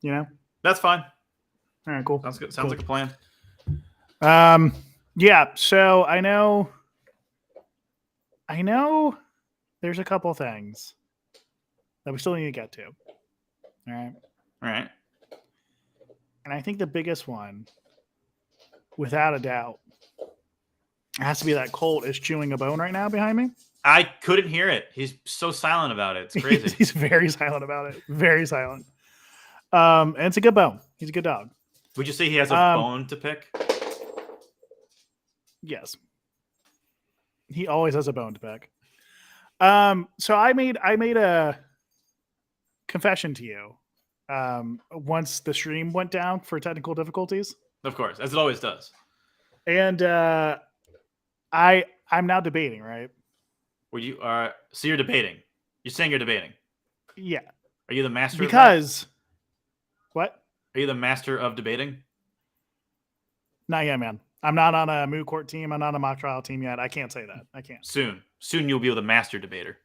You know? That's fine. All right, cool. Sounds good. Sounds like a plan. Yeah, so I know there's a couple things that we still need to get to. All right. All right. And I think the biggest one, without a doubt, has to be that Colt is chewing a bone right now behind me. I couldn't hear it. He's so silent about it. It's crazy. He's very silent about it. Very silent. And it's a good bone. He's a good dog. Would you say he has a bone to pick? Yes. He always has a bone to pick. So I made a confession to you once the stream went down for technical difficulties. Of course, as it always does. And I'm now debating, right? Were you so you're debating. You're saying you're debating. Yeah. Are you the master because what? Are you the master of debating? Not yet, man. I'm not on a moot court team. I'm not on a mock trial team yet. I can't say that. I can't. Soon you'll be the master debater.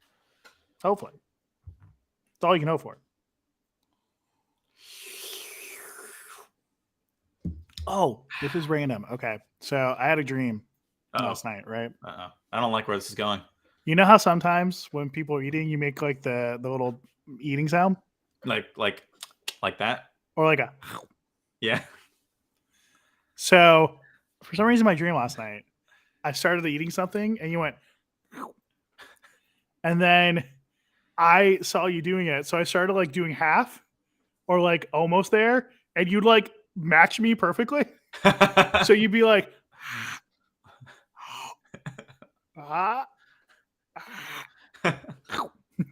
Hopefully. That's all you can hope for. Oh, this is random. Okay. So I had a dream last night, right? I don't like where this is going. You know how sometimes when people are eating, you make like the little eating sound? Like that? Or like a... Yeah. So for some reason, my dream last night, I started eating something and you went... And then I saw you doing it. So I started like doing half or like almost there. And you'd like match me perfectly. So you'd be like...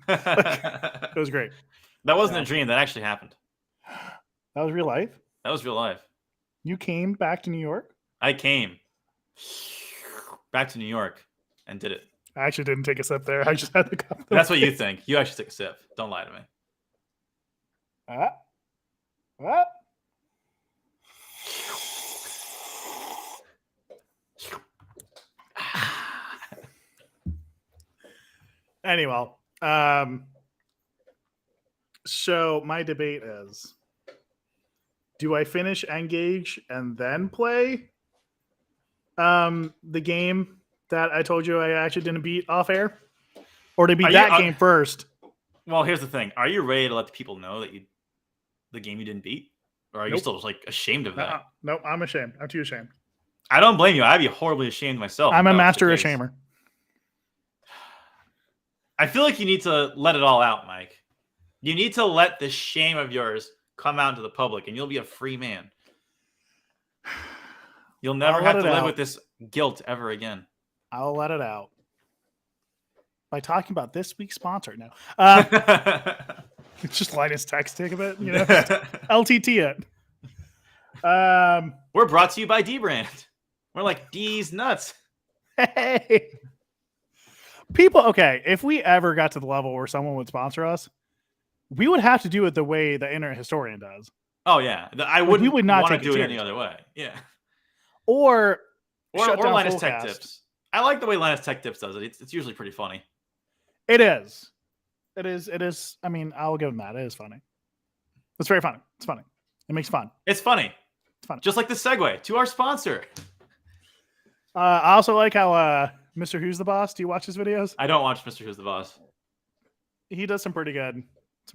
It was great. That wasn't a dream. That actually happened. That was real life? That was real life. You came back to New York? I came back to New York and did it. I actually didn't take a sip there. I just had the cup. That's what you think. You actually took a sip. Don't lie to me. What? Anyway, so my debate is, do I finish Engage and then play the game that I told you I actually didn't beat off air? Or to beat that game first? Well, here's the thing. Are you ready to let the people know that the game you didn't beat? Or are you still like ashamed of that? Nope, I'm ashamed. I'm too ashamed. I don't blame you. I'd be horribly ashamed myself. I'm a master ashamer. I feel like you need to let it all out, Mike. You need to let this shame of yours come out into the public, and you'll be a free man. You'll never have to live with this guilt ever again. I'll let it out by talking about this week's sponsor now. Just Linus Tech Stick a bit, LTT it. We're brought to you by D-Brand. We're like D's nuts. Hey. People, okay, if we ever got to the level where someone would sponsor us, we would have to do it the way the Internet Historian does. Oh, yeah. I wouldn't we would not want to do it any other way. Yeah. Or Linus Tech Tips. I like the way Linus Tech Tips does it. It's usually pretty funny. It is. It is. I mean, I'll give them that. It is funny. It's very funny. It's funny. It makes fun. It's funny. It's funny. Just like the segue to our sponsor. I also like how Mr. Who's the Boss. Do you watch his videos? I don't watch Mr. Who's the Boss. He does some pretty good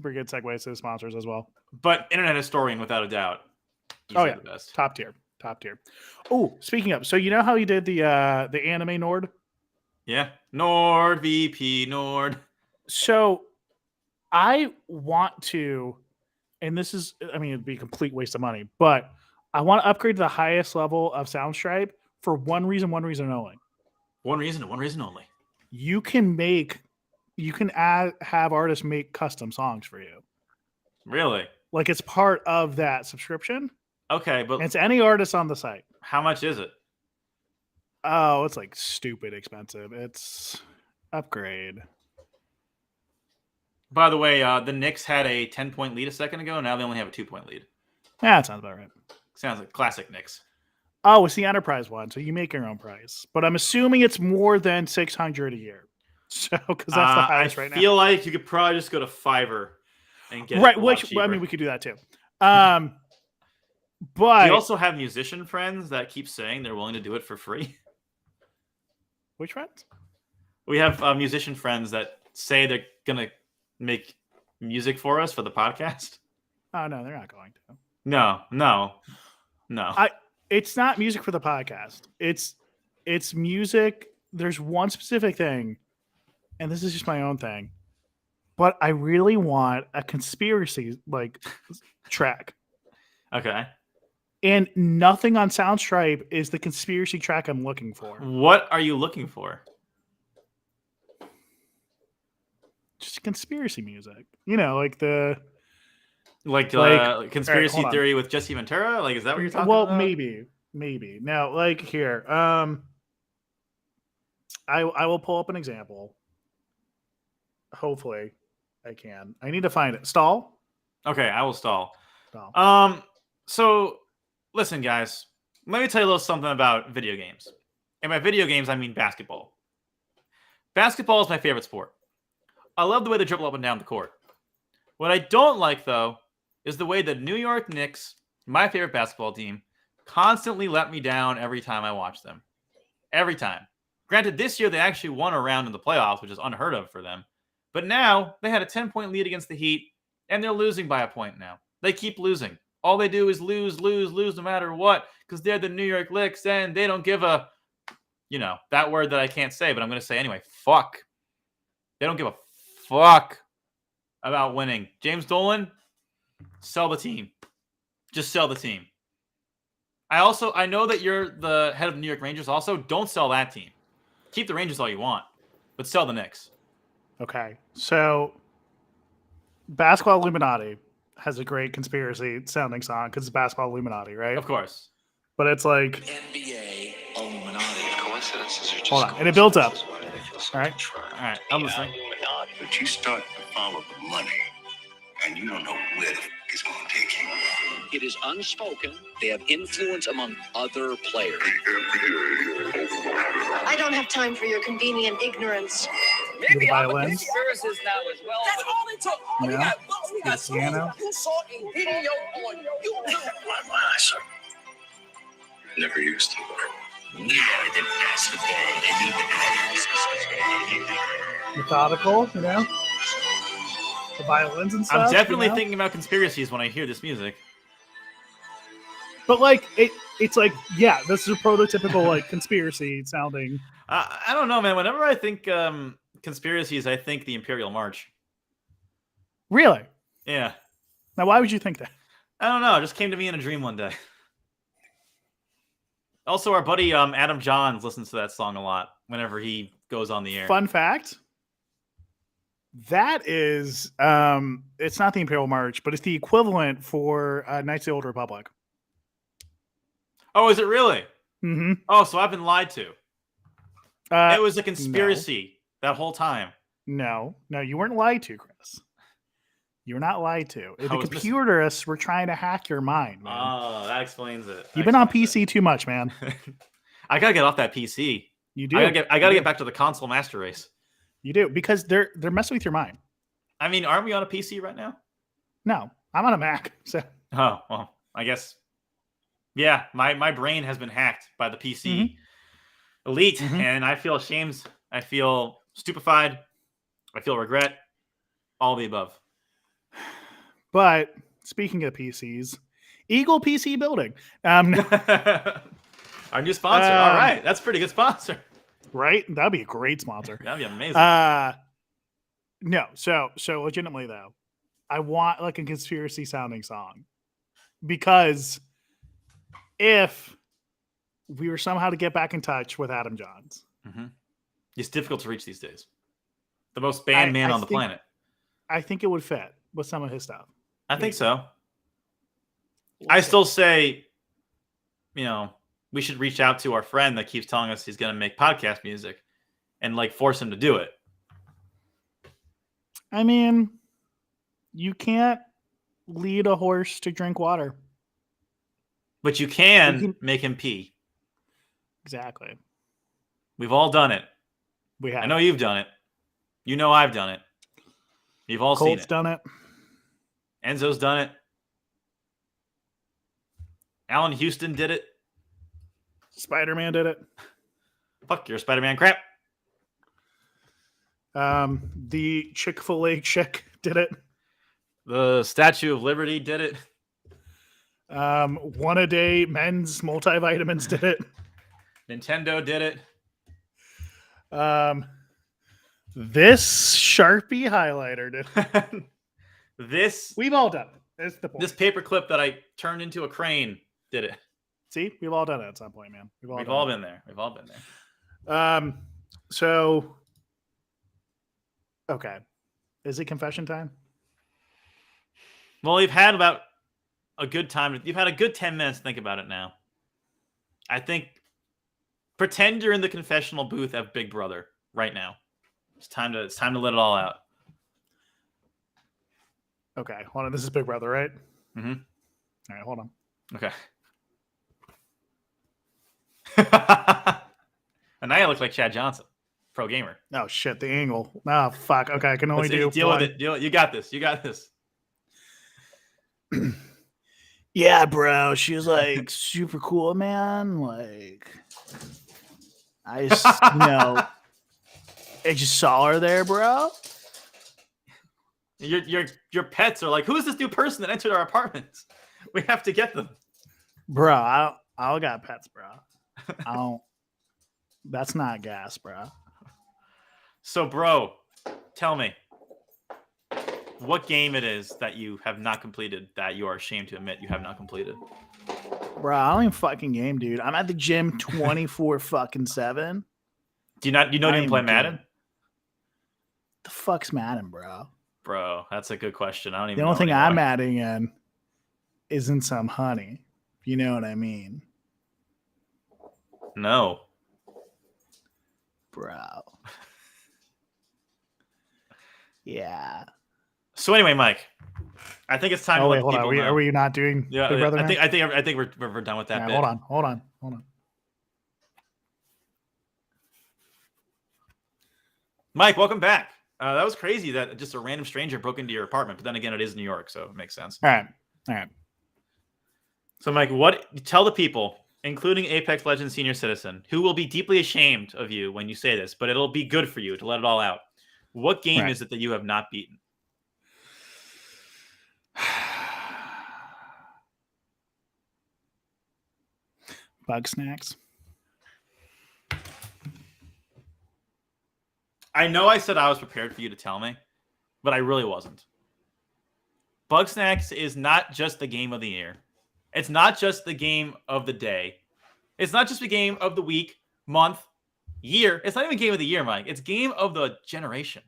segues to his sponsors as well. But Internet Historian, without a doubt. The best. Top tier. Oh, speaking of, so you know how he did the anime Nord? Yeah. NordVP Nord. So I want to, and this is, I mean, it'd be a complete waste of money, but I want to upgrade to the highest level of Soundstripe for one reason only. One reason only. You can have artists make custom songs for you. Really? Like it's part of that subscription. Okay, but it's any artist on the site. How much is it? Oh, it's like stupid expensive. It's upgrade. By the way, the Knicks had a 10-point lead a second ago. Now they only have a 2-point lead. Yeah, that sounds about right. Sounds like classic Knicks. Oh, it's the enterprise one, so you make your own price. But I'm assuming it's more than $600 a year. So, because that's the highest right now. I feel like you could probably just go to Fiverr and get right. Which I mean, we could do that too. But We also have musician friends that keep saying they're willing to do it for free. which ones? We have musician friends that say they're gonna make music for us for the podcast. Oh no, they're not going to. No. It's not music for the podcast. It's music. There's one specific thing, and this is just my own thing. But I really want a conspiracy track. Okay. And nothing on Soundstripe is the conspiracy track I'm looking for. What are you looking for? Just conspiracy music. You know, like the conspiracy hold on. theory with Jesse Ventura? Like, is that what you're talking well, about? maybe. Now, like here, I will pull up an example. Hopefully, I can. I need to find it. Stall. Okay, I will stall. Stall. So listen, guys. Let me tell you a little something about video games. And by video games, I mean basketball. Basketball is my favorite sport. I love the way they dribble up and down the court. What I don't like, though, is the way the New York Knicks, my favorite basketball team, constantly let me down every time I watch them. Every time. Granted, this year they actually won a round in the playoffs, which is unheard of for them. But now they had a 10-point lead against the Heat, and they're losing by a point now. They keep losing. All they do is lose no matter what, because they're the New York Knicks, and they don't give a, that word that I can't say, but I'm going to say anyway, fuck. They don't give a fuck about winning. James Dolan, sell the team. Just sell the team. I know that you're the head of the New York Rangers. Also, don't sell that team. Keep the Rangers all you want, but sell the Knicks. Okay, so Basketball Illuminati has a great conspiracy sounding song because it's Basketball Illuminati, right? Of course. But it's like NBA Illuminati. Coincidences are just hold on, and it builds up. All right, I'm listening. But you start to follow the money, and you don't know where the it's going to take you. It is unspoken. They have influence among other players. I don't have time for your convenient ignorance. The violins. Conspiracies now as well. That's all it took. All we Yeah. got, we got The piano. who saw a video on YouTube. My sir. Never used to work. Methodical, the violins and stuff. I'm definitely thinking about conspiracies when I hear this music. But it's like, yeah, this is a prototypical conspiracy sounding. I don't know, man. Whenever I think conspiracies, I think the Imperial March. Really? Yeah. Now, why would you think that? I don't know. It just came to me in a dream one day. Also, our buddy Adam Johns listens to that song a lot whenever he goes on the air. Fun fact. That is, it's not the Imperial March, but it's the equivalent for Knights of the Old Republic. Oh, is it really? Mm-hmm. Oh, so I've been lied to. It was a conspiracy that whole time. No, you weren't lied to, Chris. You were not lied to. The was computerists were trying to hack your mind, man. Oh, that explains it. You've been on PC too much, man. I gotta get off that PC. You do. I gotta get back to the console master race. You do, because they're messing with your mind. I mean, aren't we on a PC right now? No, I'm on a Mac. So Oh, well, I guess. Yeah, my brain has been hacked by the PC elite, and I feel ashamed. I feel stupefied. I feel regret. All the above. But speaking of PCs, Eagle PC Building. Our new sponsor. All right, that's a pretty good sponsor. Right? That'd be a great sponsor. That'd be amazing. No, so legitimately though, I want a conspiracy sounding song, because if we were somehow to get back in touch with Adam Johns, it's difficult to reach these days. The most banned man on the planet. I think it would fit with some of his stuff. I think so. I still say, we should reach out to our friend that keeps telling us he's going to make podcast music and force him to do it. I mean, you can't lead a horse to drink water. But you can make him pee. Exactly. We've all done it. We have. I know you've done it. You know I've done it. You've all seen Colt's it. done it. Enzo's done it. Alan Houston did it. Spider-Man did it. Fuck your Spider-Man crap. The Chick-fil-A chick did it. The Statue of Liberty did it. One a day men's multivitamins did it. Nintendo did it. This Sharpie highlighter did it. This We've all done it. That's the point. this paperclip that I turned into a crane did it. See, we've all done it at some point, man. We've all been there. We've all been there. So, okay. Is it confession time? Well, you've had about a good time. You've had a good 10 minutes to think about it now. I think pretend you're in the confessional booth at Big Brother right now. It's time to let it all out. Okay, hold on. This is Big Brother, right? Mm-hmm. All right, hold on. Okay. And now you look like Chad Johnson, pro gamer. Oh shit, the angle. Oh fuck. Okay, I can only do Deal one. with it. You got this. You got this. Yeah, bro. She was like super cool, man. Like, I just, I just saw her there, bro. Your pets are like, who is this new person that entered our apartments? We have to get them. Bro, I got pets, bro. I don't. That's not gas, bro. So, bro, tell me what game it is that you have not completed that you are ashamed to admit you have not completed. Bro, I don't even fucking game, dude. I'm at the gym 24/7. Do you not? You don't even play Madden? The fuck's Madden, bro? Bro, that's a good question. I don't even. The only know thing anymore. I'm adding in isn't some honey. You know what I mean, No. bro? Yeah. So anyway, Mike, I think it's time Oh to wait, let hold on. people Are we, know. are we not doing Yeah, Big Brother? I now? think we're done with that. Yeah, bit. hold on. Mike, welcome back. That was crazy that just a random stranger broke into your apartment, but then again, it is New York, so it makes sense. All right. So, Mike, tell the people, including Apex Legends Senior Citizen, who will be deeply ashamed of you when you say this, but it'll be good for you to let it all out. What game Right. is it that you have not beaten? Bug snacks. I know I said I was prepared for you to tell me, but I really wasn't. Bugsnax is not just the game of the year. It's not just the game of the day. It's not just the game of the week, month, year. It's not even game of the year, Mike. It's game of the generation.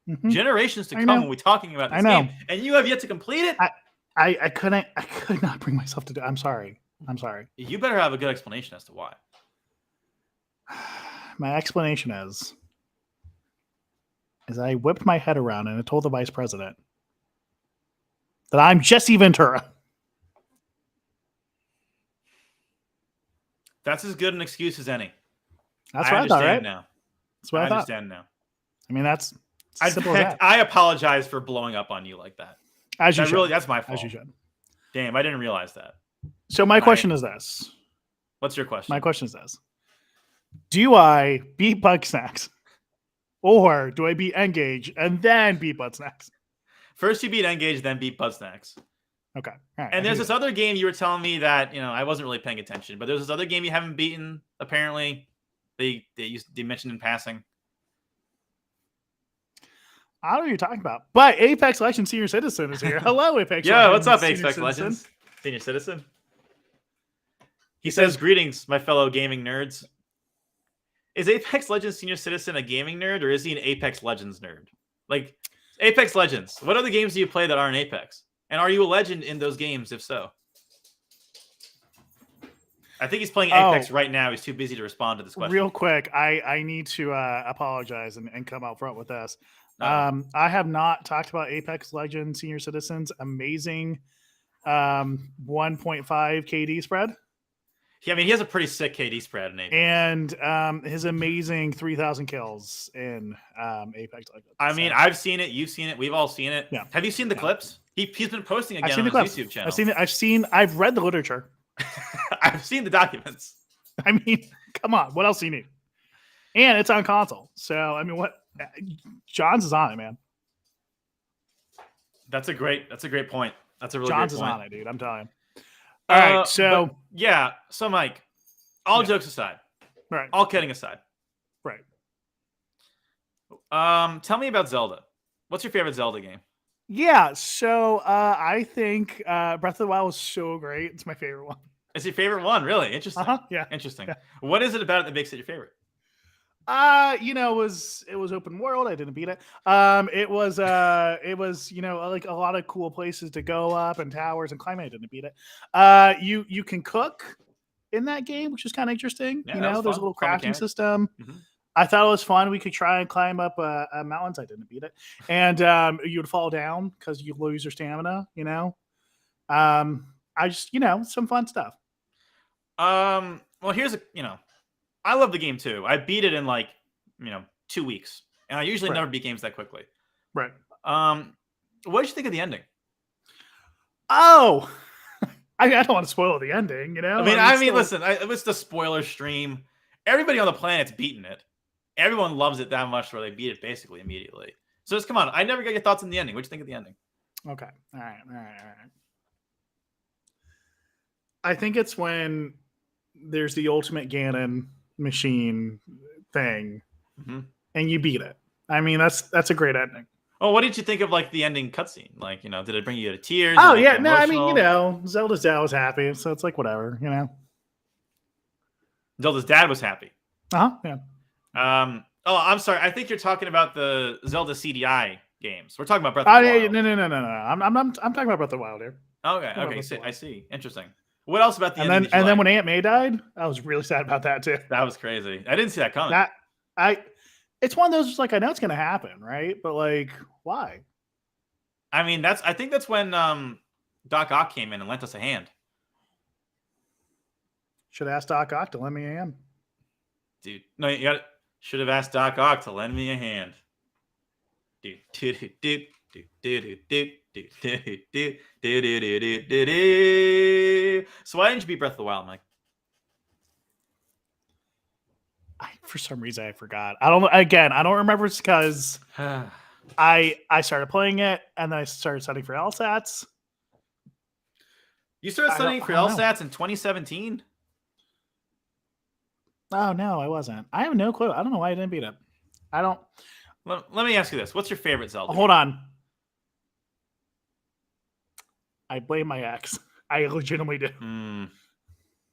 Mhm. Generations to I come know. when we're talking about this I know. game. And you have yet to complete it? I could not bring myself to do. I'm sorry. You better have a good explanation as to why. My explanation is I whipped my head around and I told the vice president that I'm Jesse Ventura. That's as good an excuse as any. That's what I thought, right? Now. That's what I thought. understand now. I mean, that's simple as that. I apologize for blowing up on you like that. As you should. That's my fault. As you should. Damn, I didn't realize that. So my question is this. What's your question? My question is this. Do I beat Bugsnax? Or do I beat Engage and then beat Bugsnax? First you beat Engage, then beat Bugsnax. Okay. All right. And there's this other game you were telling me that, I wasn't really paying attention, but there's this other game you haven't beaten, apparently. They mentioned in passing. I don't know what you're talking about. But Apex Legends Senior Citizen is here. Hello, Apex Legends. Yo, what's up, Senior Apex Citizen. Legends? Senior Citizen? He says, greetings, my fellow gaming nerds. Is Apex Legends Senior Citizen a gaming nerd, or is he an Apex Legends nerd? Like, Apex Legends, what other games do you play that aren't Apex? And are you a legend in those games, if so? I think he's playing Apex right now. He's too busy to respond to this question. Real quick, I need to apologize and come out front with this. I have not talked about Apex Legends Senior Citizens. Amazing 1.5 KD spread. Yeah, I mean, he has a pretty sick KD spread in Apex. And his amazing 3,000 kills in Apex Legends. I mean, I've seen it. You've seen it. We've all seen it. Yeah. Have you seen the clips? He's been posting again I've seen on the his clips. YouTube channel. I've read the literature. I've seen the documents. I mean, come on, what else do you need? And it's on console, so I mean, what? Johns is on it, man. That's a great point. That's a really Johns great is point. on it, dude. I'm telling you. All right, so but yeah. So Mike, all Yeah. jokes aside, right, all kidding aside, right. tell me about Zelda. What's your favorite Zelda game? Yeah, so I think Breath of the Wild was so great. It's my favorite one. It's your favorite one, really? Interesting. Yeah. Interesting. Yeah. What is it about it that makes it your favorite? It was open world. I didn't beat it. It was like a lot of cool places to go up and towers and climb. I didn't beat it. You can cook in that game, which is kind of interesting. Yeah, You that know, was there's a fun. little Fun crafting mechanic. system. Mhm. I thought it was fun. We could try and climb up mountains. I didn't beat it, and you would fall down because you lose your stamina. You know, I just some fun stuff. Well, here's I love the game too. I beat it in 2 weeks, and I usually Right. never beat games that quickly. Right. What did you think of the ending? Oh, I don't want to spoil the ending. You know, I mean, still- listen, it was the spoiler stream. Everybody on the planet's beaten it. Everyone loves it that much where they beat it basically immediately. So just come on. I never got your thoughts on the ending. What'd you think of the ending? Okay. All right. I think it's when there's the ultimate Ganon machine thing, Mhm. and you beat it. I mean, that's a great ending. Oh, what did you think of the ending cutscene? Did it bring you to tears? Oh Did it yeah, make no, I mean, emotional? Zelda's dad was happy, so it's like whatever, Zelda's dad was happy. Yeah. Oh, I'm sorry. I think you're talking about the Zelda CDI games. We're talking about Breath Oh of the yeah, Wild. no. I'm talking about Breath of the Wild here. Okay, Breath okay. of the Wild. I see. Interesting. What else about the And ending? then did you like? when Aunt May died, I was really sad about that too. That was crazy. I didn't see that coming. It's one of those just like I know it's gonna happen, right? But like, why? I mean, I think that's when Doc Ock came in and lent us a hand. Should have asked Doc Ock to lend me a hand. Dude, no, should have asked Doc Ock to lend me a hand. Dude, So why didn't you beat Breath of the Wild, Mike? For some reason, I forgot. I don't remember. It's because I started playing it and then I started studying for LSATs. You started I studying for don't know. LSATs in 2017? Oh no, I wasn't. I have no clue. I don't know why I didn't beat it. I don't. Let me ask you this. What's your favorite Zelda? Hold on. I blame my ex. I legitimately do.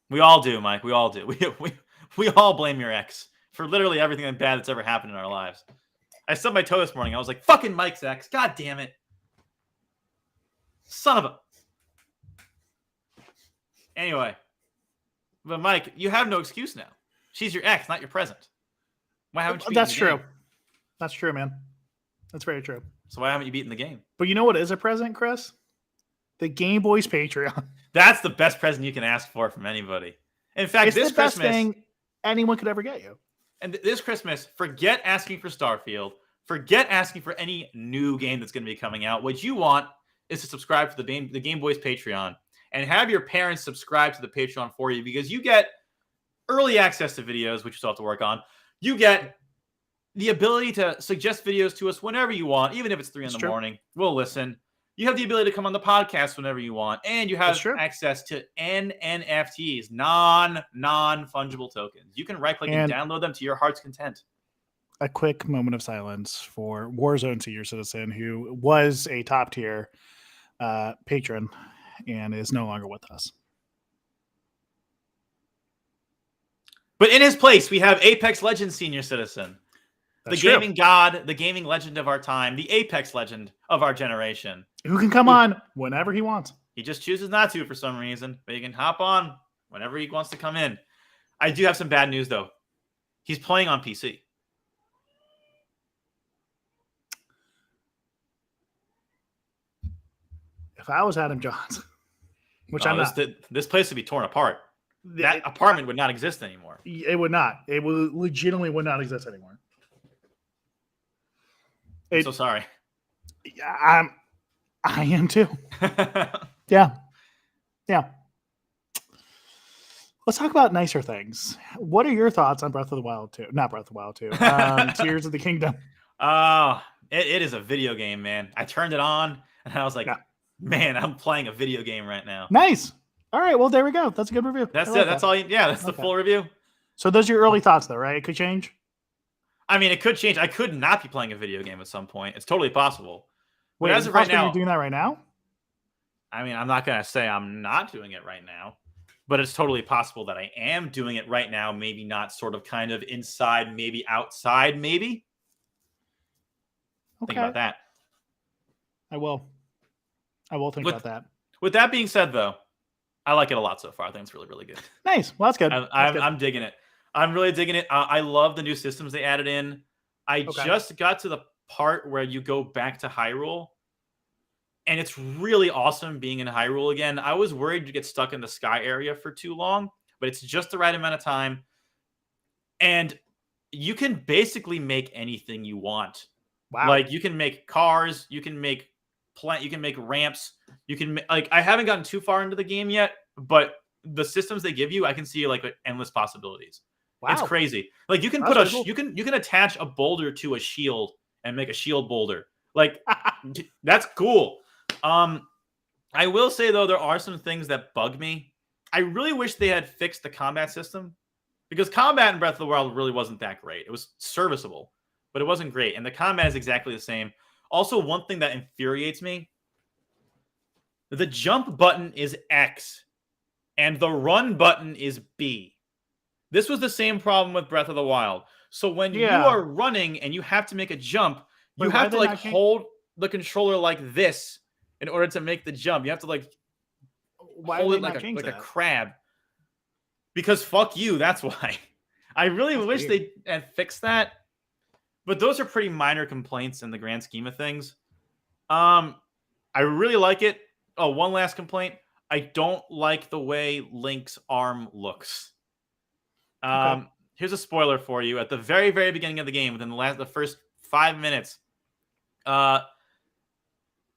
We all do, Mike. We all do. We all blame your ex for literally everything bad that's ever happened in our lives. I stubbed my toe this morning. I was like, fucking Mike's ex. God damn it. Son of a... Anyway. But Mike, you have no excuse now. She's your ex, not your present. Why haven't you beaten That's the true. game? That's true, man. That's very true. So why haven't you beaten the game? But you know what is a present, Chris? The Game Boys Patreon. That's the best present you can ask for from anybody. In fact, It's this the best Christmas... thing anyone could ever get you. And this Christmas, forget asking for Starfield. Forget asking for any new game that's going to be coming out. What you want is to subscribe to the Game Boys Patreon and have your parents subscribe to the Patreon for you, because you get early access to videos, which you still have to work on. You get the ability to suggest videos to us whenever you want, even if it's 3 in the morning. We'll listen. You have the ability to come on the podcast whenever you want, and you have access to NFTs, non-fungible tokens. You can right-click and download them to your heart's content. A quick moment of silence for Warzone Senior Citizen, who was a top tier patron and is no longer with us. But in his place, we have Apex Legends Senior Citizen. That's the gaming god, the gaming legend of our time, the Apex legend of our generation. Who can come on whenever he wants. He just chooses not to for some reason, but he can hop on whenever he wants to come in. I do have some bad news, though. He's playing on PC. If I was Adam Johns, which I'm not. This place would be torn apart. That apartment would not exist anymore. It would not. It would legitimately would not exist anymore. I'm so sorry. I am too. Yeah. Let's talk about nicer things. What are your thoughts on Breath of the Wild 2? Not Breath of the Wild 2. Tears of the Kingdom. It is a video game, man. I turned it on and I was like, Yeah. man, I'm playing a video game right now. Nice. All right. Well, there we go. That's a good review. That's I it. like That's that. all. That's the Okay. full review. So those are your early thoughts, though, right? It could change. I mean, it could change. I could not be playing a video game at some point. It's totally possible. But Wait, as is it of right possible now, you're doing that right now? I mean, I'm not going to say I'm not doing it right now, but it's totally possible that I am doing it right now. Maybe not sort of kind of inside, maybe outside, maybe. Okay. Think about that. I will. I will think about that. With that being said, though, I like it a lot so far. I think it's really, really good. Nice. Well, that's good. I'm digging it. I'm really digging it. I love the new systems they added in. I just got to the part where you go back to Hyrule, and it's really awesome being in Hyrule again. I was worried to get stuck in the sky area for too long, but it's just the right amount of time. And you can basically make anything you want. Wow. Like you can make cars, you can make ramps, you can like I haven't gotten too far into the game yet, but the systems they give you, I can see like endless possibilities. Wow. It's crazy. Like you can That's put cool. you can attach a boulder to a shield and make a shield boulder. Like that's cool. I will say though, there are some things that bug me. I really wish they had fixed the combat system because combat in Breath of the Wild really wasn't that great. It was serviceable, but it wasn't great. And the combat is exactly the same. Also, one thing that infuriates me, the jump button is X and the run button is B. This was the same problem with Breath of the Wild. So when you are running and you have to make a jump, you have to like hold the controller like this in order to make the jump. You have to like hold it like a crab. Because fuck you, that's why. I really wish they had fixed that. But those are pretty minor complaints in the grand scheme of things. I really like it. Oh, one last complaint. I don't like the way Link's arm looks. Here's a spoiler for you. At the very, very beginning of the game, within the first 5 minutes,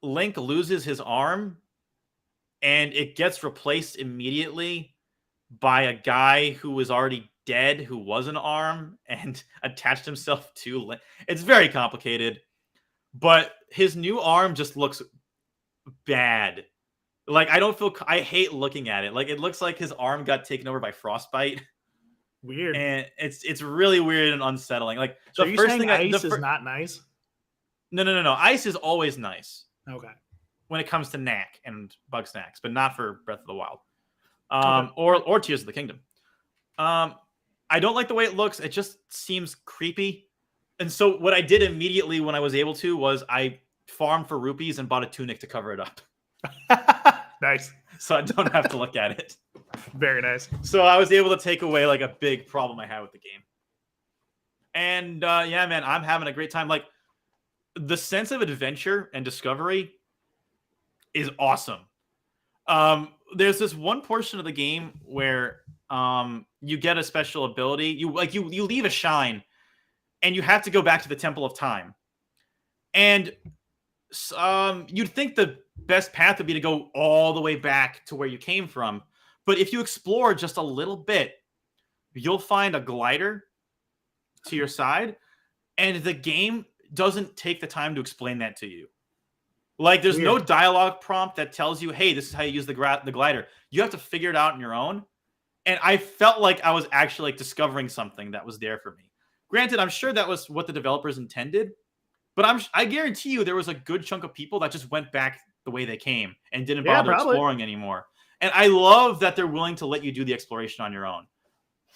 Link loses his arm, and it gets replaced immediately by a guy who was already dead, who was an arm, and attached himself to Link. It's very complicated, but his new arm just looks bad. Like, I hate looking at it. Like, it looks like his arm got taken over by frostbite. Weird. And it's really weird and unsettling. Like, so the you're first saying thing ice is not nice? No. Ice is always nice. Okay. When it comes to Knack and Bug Snacks, but not for Breath of the Wild. Okay. Or Tears of the Kingdom. I don't like the way it looks. It just seems creepy. And so what I did immediately when I was able to was I farmed for rupees and bought a tunic to cover it up. Nice. So I don't have to look at it. Very nice. So I was able to take away like a big problem I had with the game. And yeah, man, I'm having a great time. Like the sense of adventure and discovery is awesome. There's this one portion of the game where you get a special ability. You leave a shrine and you have to go back to the Temple of Time. And you'd think the best path would be to go all the way back to where you came from. But if you explore just a little bit, you'll find a glider to your side, and the game doesn't take the time to explain that to you. Like, there's no dialogue prompt that tells you, hey, this is how you use the glider. You have to figure it out on your own. And I felt like I was actually like discovering something that was there for me. Granted, I'm sure that was what the developers intended, but I guarantee you there was a good chunk of people that just went back the way they came and didn't bother exploring anymore. And I love that they're willing to let you do the exploration on your own.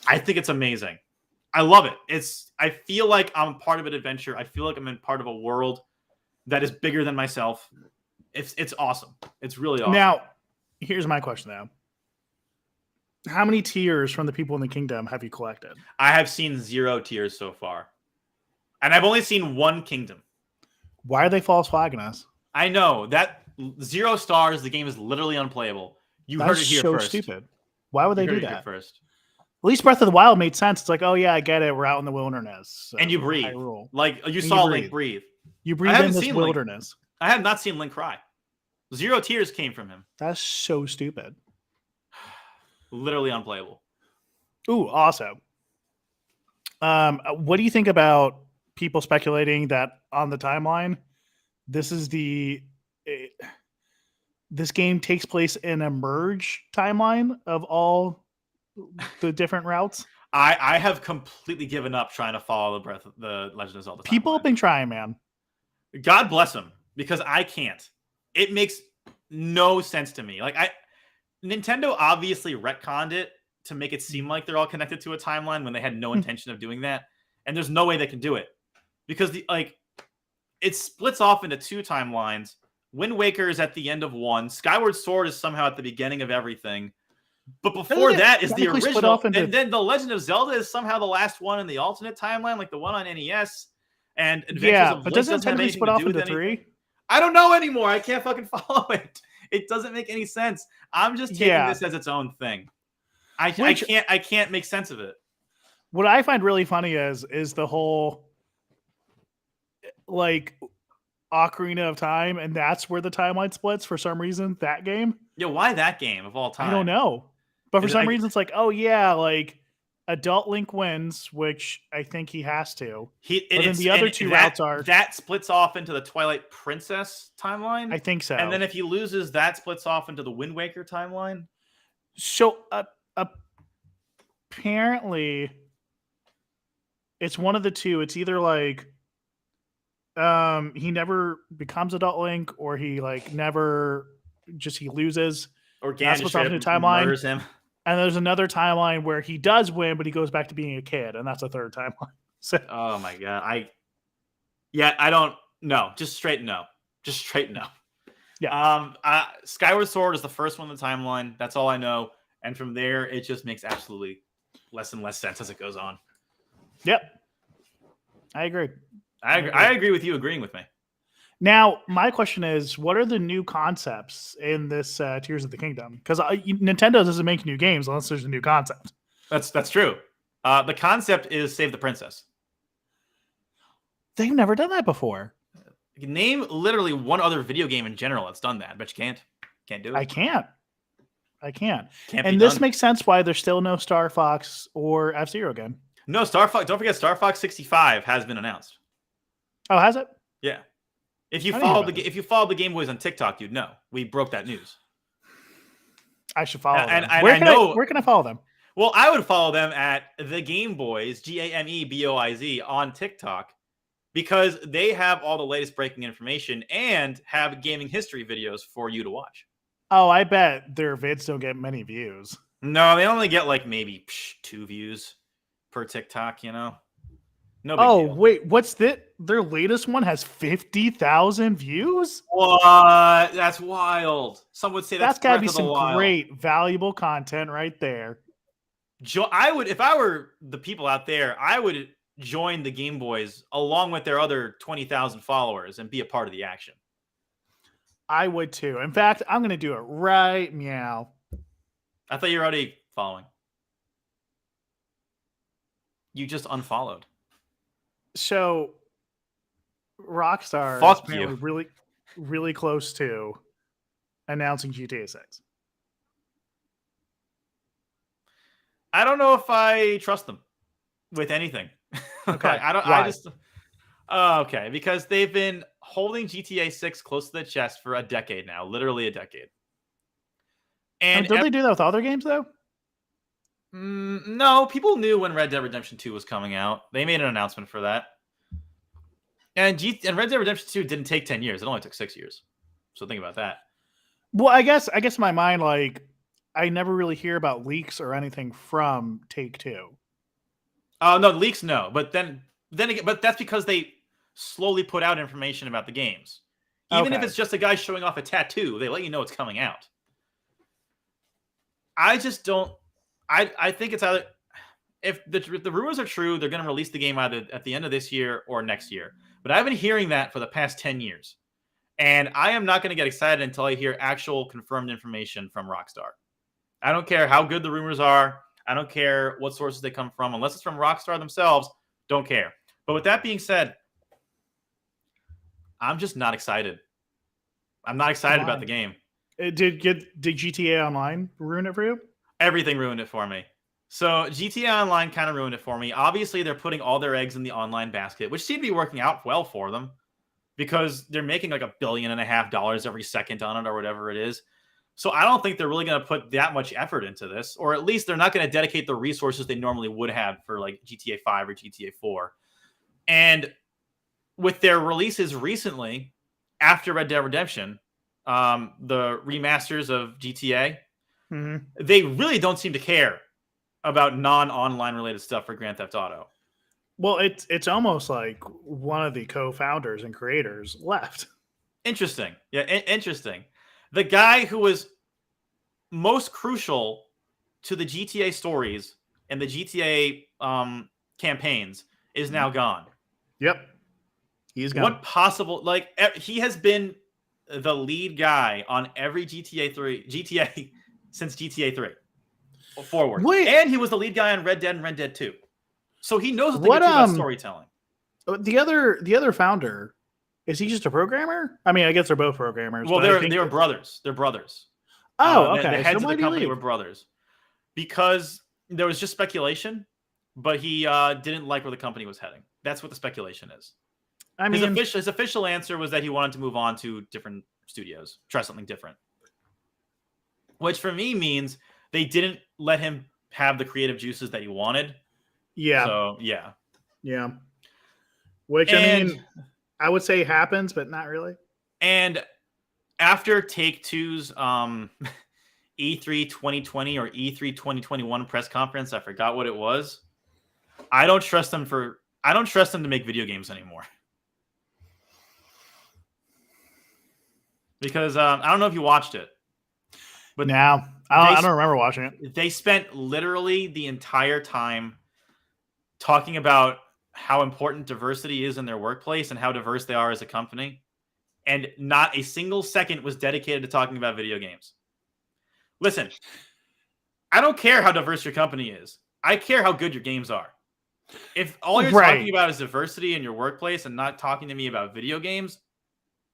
I think it's amazing. I love it. I feel like I'm part of an adventure. I feel like I'm in part of a world that is bigger than myself. It's awesome. It's really awesome. Now, here's my question though. How many tears from the people in the kingdom have you collected? I have seen 0 tears so far. And I've only seen 1 kingdom. Why are they false flagging us? I know that 0 stars, the game is literally unplayable. You heard it here first. That's so stupid. Why would they do that? First. At least Breath of the Wild made sense. It's like, oh yeah, I get it. We're out in the wilderness. And you breathe. Hyrule. Like you saw Link breathe. You breathe in this wilderness. I have not seen Link cry. 0 tears came from him. That's so stupid. Literally unplayable. Ooh, also, what do you think about people speculating that on the timeline, this is eh, this game takes place in a merge timeline of all the different routes? I have completely given up trying to follow the Legend of Zelda People have timeline. been trying, man. God bless them, because I can't. It makes no sense to me. Like Nintendo obviously retconned it to make it seem like they're all connected to a timeline when they had no intention of doing that, and there's no way they can do it because it splits off into two timelines. Wind Waker is at the end of one. Skyward Sword is somehow at the beginning of everything. But before Doesn't it that is the technically split original, off into- and then the Legend of Zelda is somehow the last one in the alternate timeline, like the one on NES. And Adventures Yeah, of but Link doesn't it doesn't have technically anything split to off do with into anything. three? I don't know anymore. I can't fucking follow it. It doesn't make any sense. I'm just taking Yeah. this as its own thing. I Which- can't make sense of it. What I find really funny is the whole like Ocarina of Time, and that's where the timeline splits for some reason. That game, Yo, why that game of all time? I don't know, but for Is it- some I- reason it's like, oh yeah, like adult Link wins, which I think he has to. But then the other two routes are- that splits off into the Twilight Princess timeline. I think so. And then if he loses, that splits off into the Wind Waker timeline. So apparently, it's one of the two. It's either like he never becomes adult Link, or he like never he loses. Or That's Ganon what's just off straight the up timeline. murders him. And there's another timeline where he does win, but he goes back to being a kid, and that's a third timeline. So Oh my god. I don't know. Just straight no. Just straight no. Yeah. Skyward Sword is the first one in the timeline. That's all I know. And from there, it just makes absolutely less and less sense as it goes on. Yep, I agree. I agree with you agreeing with me. Now, my question is, what are the new concepts in this Tears of the Kingdom? Because Nintendo doesn't make new games unless there's a new concept. That's true. The concept is Save the Princess. They've never done that before. Name literally one other video game in general that's done that, but you can't. Can't do it. I can't. Can't And be this done. makes sense why there's still no Star Fox or F-Zero game. No, Star Fox. Don't forget, Star Fox 65 has been announced. Oh, has it? Yeah. If you I didn't know followed about this. if you followed the Game Boys on TikTok, you'd know. We broke that news. I should follow And them. I Where know- can I follow them? Well, I would follow them at the Game Boys, GAMEBOIZ, on TikTok, because they have all the latest breaking information and have gaming history videos for you to watch. Oh, I bet their vids don't get many views. No, they only get like maybe 2 views per TikTok, you know? No big Oh, deal. wait, what's that? Their latest one has 50,000 views? What? That's wild. Some would say That's that's got to Breath be of the some Wild. great, valuable content right there. I would, if I were the people out there, I would join the Game Boys along with their other 20,000 followers and be a part of the action. I would too. In fact, I'm going to do it right meow. I thought you were already following. You just unfollowed. So, Rockstar Fuck is apparently you. really, really close to announcing GTA 6. I don't know if I trust them with anything. Okay, I don't. why? I just. Okay, because they've been holding GTA 6 close to the chest for a decade now, literally a decade. And Don't they do that with other games though? no, people knew when Red Dead Redemption 2 was coming out. They made an announcement for that. And Red Dead Redemption 2 didn't take 10 years. It only took 6 years. So think about that. Well, I guess in my mind, like I never really hear about leaks or anything from Take-Two. Oh no, leaks no. But then again, but that's because they slowly put out information about the games. Even if Okay. it's just a guy showing off a tattoo, they let you know it's coming out. I just don't. I think it's either if the rumors are true, they're going to release the game either at the end of this year or next year. But I've been hearing that for the past 10 years, and I am not going to get excited until I hear actual confirmed information from Rockstar. I don't care how good the rumors are. I don't care what sources they come from, unless it's from Rockstar themselves. Don't care. But with that being said, I'm just not excited. I'm not excited Why? about the game. Did GTA Online ruin it for you? Everything ruined it for me. So GTA Online kind of ruined it for me. Obviously, they're putting all their eggs in the online basket, which seemed to be working out well for them because they're making like $1.5 billion every second on it or whatever it is. So I don't think they're really going to put that much effort into this, or at least they're not going to dedicate the resources they normally would have for like GTA 5 or GTA 4. And with their releases recently, after Red Dead Redemption, the remasters of GTA, they really don't seem to care about non-online related stuff for Grand Theft Auto. Well, it's almost like one of the co-founders and creators left. Interesting. Yeah, interesting. The guy who was most crucial to the GTA stories and the GTA campaigns is now gone. Yep. He's gone. What possible, like, he has been the lead guy on every GTA since GTA 3 forward. Wait. And he was the lead guy on Red Dead and Red Dead 2. So he knows a thing or two about storytelling. The other founder, is he just a programmer? I mean, I guess they're both programmers. Well, they were brothers. They're brothers. Oh, okay. The heads So of the company were brothers. Because there was just speculation, but he didn't like where the company was heading. That's what the speculation is. I mean, his official answer was that he wanted to move on to different studios, try something different. Which for me means they didn't let him have the creative juices that he wanted. Yeah. So, yeah. Yeah. Which, I mean, I would say happens, but not really. And after Take-Two's E3 2020 or E3 2021 press conference, I forgot what it was. I don't trust them to make video games anymore. Because I don't know if you watched it. But no, I don't remember watching it. They spent literally the entire time talking about how important diversity is in their workplace and how diverse they are as a company. And not a single second was dedicated to talking about video games. Listen, I don't care how diverse your company is. I care how good your games are. If all you're talking about is diversity in your workplace and not talking to me about video games,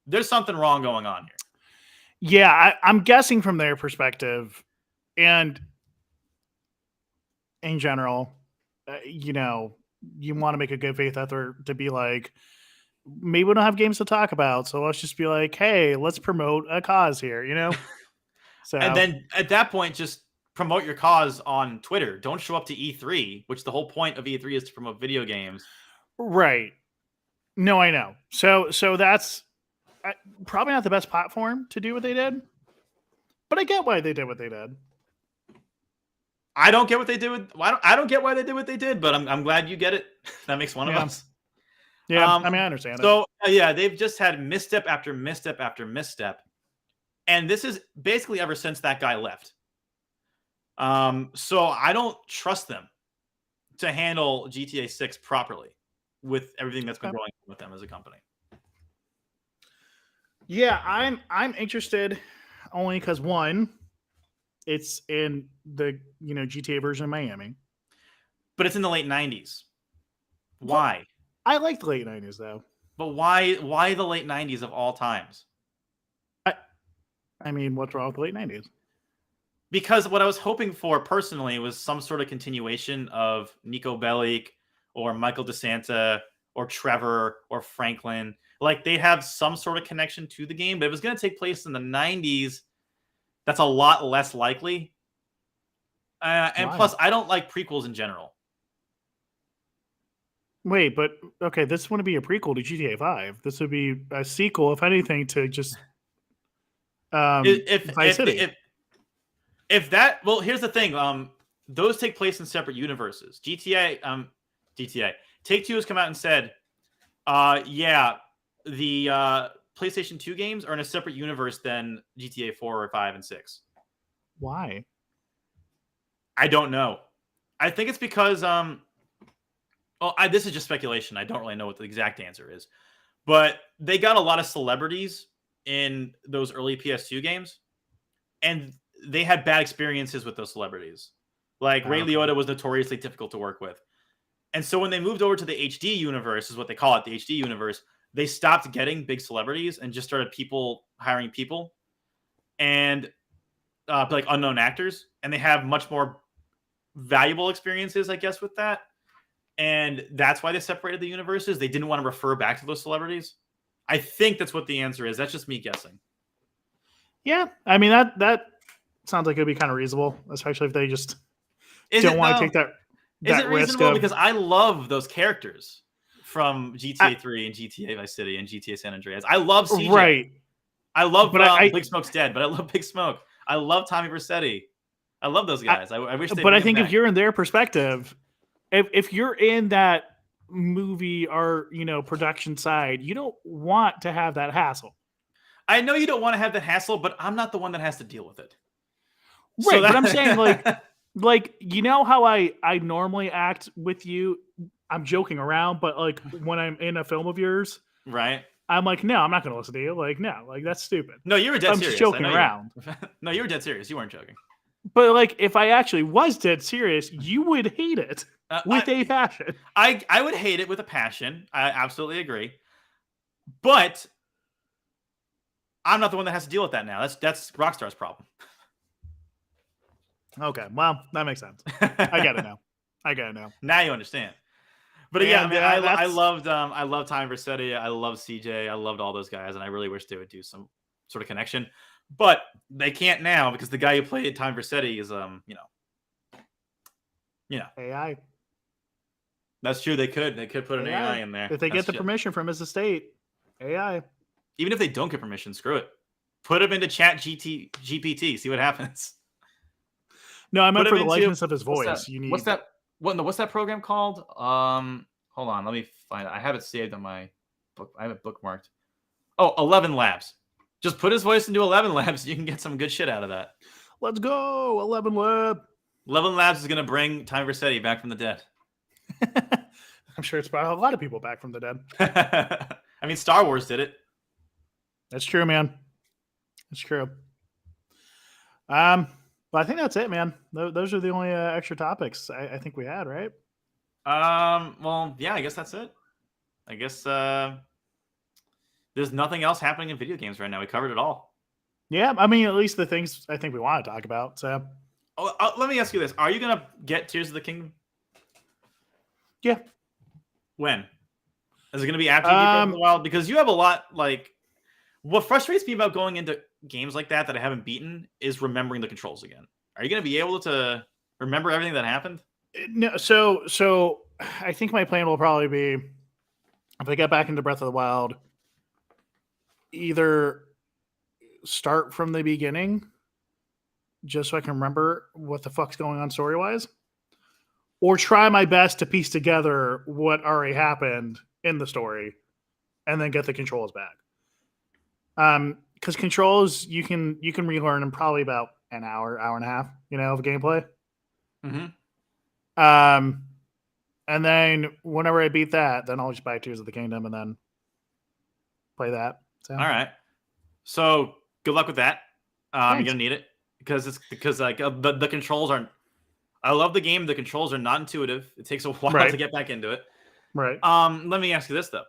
there's something wrong going on here. Yeah, I'm guessing from their perspective, and in general, you want to make a good faith effort to be like, maybe we don't have games to talk about, so let's just be like, hey, let's promote a cause here, So, and then at that point, just promote your cause on Twitter. Don't show up to E3, which the whole point of E3 is to promote video games. Right. No, I know. So that's probably not the best platform to do what they did, but I get why they did what they did. I don't get what they did. I don't get why they did what they did, but I'm glad you get it. That makes one of us. Yeah, I mean, I understand. So yeah, they've just had misstep after misstep after misstep, and this is basically ever since that guy left. So I don't trust them to handle GTA 6 properly with everything that's been going on with them as a company. Yeah, I'm interested only because one, it's in the GTA version of Miami, but it's in the late 90s. Why? I like the late 90s though. But why the late 90s of all times? I mean, what's wrong with the late 90s? Because what I was hoping for personally was some sort of continuation of Nico Bellic or Michael DeSanta or Trevor or Franklin. Like they'd have some sort of connection to the game, but if it was going to take place in the 90s, that's a lot less likely. And plus, I don't like prequels in general. Wait, but okay, this wouldn't be a prequel to GTA 5. This would be a sequel, if anything, to just Vice City. If that, well, here's the thing. Those take place in separate universes. GTA Take-Two has come out and said, yeah, the PlayStation 2 games are in a separate universe than GTA 4 or 5 and 6. Why? I don't know. I think it's because this is just speculation. I don't really know what the exact answer is. But they got a lot of celebrities in those early PS2 games, and they had bad experiences with those celebrities. Like Ray Liotta was notoriously difficult to work with. And so when they moved over to the HD universe, is what they call it, the HD universe, they stopped getting big celebrities and just started hiring people and like unknown actors. And they have much more valuable experiences, I guess, with that. And that's why they separated the universes. They didn't want to refer back to those celebrities. I think that's what the answer is. That's just me guessing. Yeah, I mean that sounds like it'd be kind of reasonable, especially if they just Is don't it, want to though? take that Is it risk reasonable? of, Because I love those characters from GTA 3 and GTA Vice City and GTA San Andreas. I love CJ. right. I love But I- Big Smoke's dead, but I love Big Smoke. I love Tommy Vercetti. I love those guys. I wish they. But I think if you're in their perspective, if you're in that movie or production side, you don't want to have that hassle. I know you don't want to have that hassle, but I'm not the one that has to deal with it. Right, but I'm saying like how I normally act with you. I'm joking around, but like when I'm in a film of yours, right? I'm like, no, I'm not going to listen to you. Like, no, like that's stupid. No, you were dead I'm serious. just joking around. No, you were dead serious. You weren't joking. But like, if I actually was dead serious, you would hate it with a passion. I would hate it with a passion. I absolutely agree. But I'm not the one that has to deal with that now. That's Rockstar's problem. Okay, well, that makes sense. I get it now. I get it now. Now you understand. But yeah, And, man, I loved Tommy Vercetti. I loved CJ. I loved all those guys, and I really wish they would do some sort of connection. But they can't now because the guy who played Tommy Vercetti is AI. That's true. They could put an AI in there If they get the permission from his estate, AI. Even if they don't get permission, screw it. Put him into Chat GPT. See what happens. No, I meant Put for him the into- likeness of his what's voice. that? You need What's that? What's that program called? Hold on. Let me find it. I have it saved on my book. I have it bookmarked. Oh, 11 Labs. Just put his voice into 11 Labs. You can get some good shit out of that. Let's go, 11 Lab. 11 Labs is going to bring Tommy Vercetti back from the dead. I'm sure it's brought a lot of people back from the dead. I mean, Star Wars did it. That's true, man. That's true. But I think that's it, man. Those are the only extra topics I think we had, right? Well, yeah, I guess that's it. I guess there's nothing else happening in video games right now. We covered it all. Yeah, I mean, at least the things I think we want to talk about. So, let me ask you this: are you gonna get Tears of the Kingdom? Yeah. When? Is it gonna be after you beat Breath of the Wild? Because you have a lot. Like, what frustrates me about going into games like that I haven't beaten is remembering the controls again. Are you gonna be able to remember everything that happened? No, so I think my plan will probably be, if I get back into Breath of the Wild, either start from the beginning, just so I can remember what the fuck's going on story-wise, or try my best to piece together what already happened in the story, and then get the controls back. Because controls you can relearn in probably about an hour and a half, of gameplay. Mm-hmm. And then whenever I beat that, then I'll just buy Tears of the Kingdom and then play that. So. All right. So good luck with that. You're Thanks. gonna need it because the controls aren't. I love the game. The controls are not intuitive. It takes a while Right. to get back into it. Right. Let me ask you this though.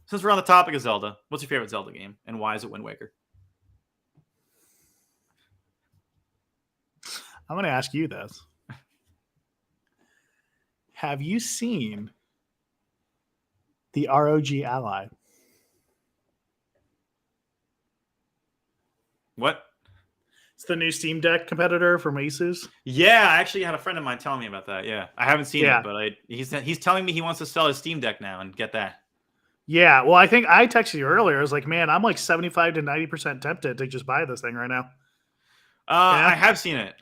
Since we're on the topic of Zelda, what's your favorite Zelda game, and why is it Wind Waker? I'm going to ask you this. Have you seen the ROG Ally? What? It's the new Steam Deck competitor from Asus. Yeah, I actually had a friend of mine telling me about that. Yeah, I haven't seen Yeah. it, but he's telling me he wants to sell his Steam Deck now and get that. Yeah, well, I think I texted you earlier. I was like, man, I'm like 75 to 90% tempted to just buy this thing right now. I have seen it.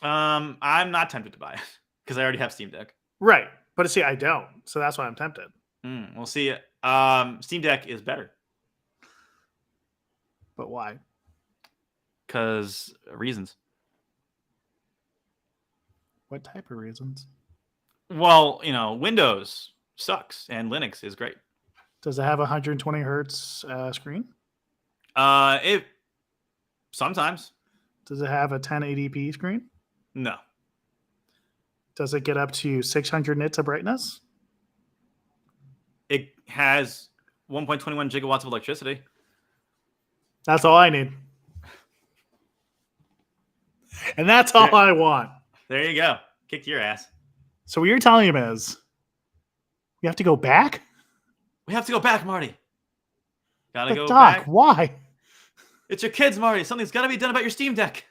I'm not tempted to buy it because I already have Steam Deck. Right. But see, I don't. So that's why I'm tempted. We'll see. Steam Deck is better But why? because reasons. What type of reasons? Well, Windows sucks and Linux is great. Does it have a 120 hertz screen? It sometimes. Does it have a 1080p screen? No. Does it get up to 600 nits of brightness? It has 1.21 gigawatts of electricity. That's all I need. And that's all I want. There you go. Kicked your ass. So what you're telling him is, we have to go back? We have to go back, Marty. Gotta But go Doc, back. why? It's your kids, Marty. Something's got to be done about your Steam Deck.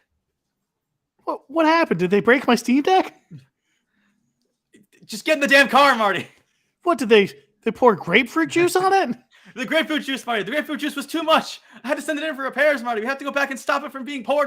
What happened? Did they break my Steam Deck? Just get in the damn car, Marty. What did they pour grapefruit juice on it? The grapefruit juice, Marty. The grapefruit juice was too much. I had to send it in for repairs, Marty. We have to go back and stop it from being poured on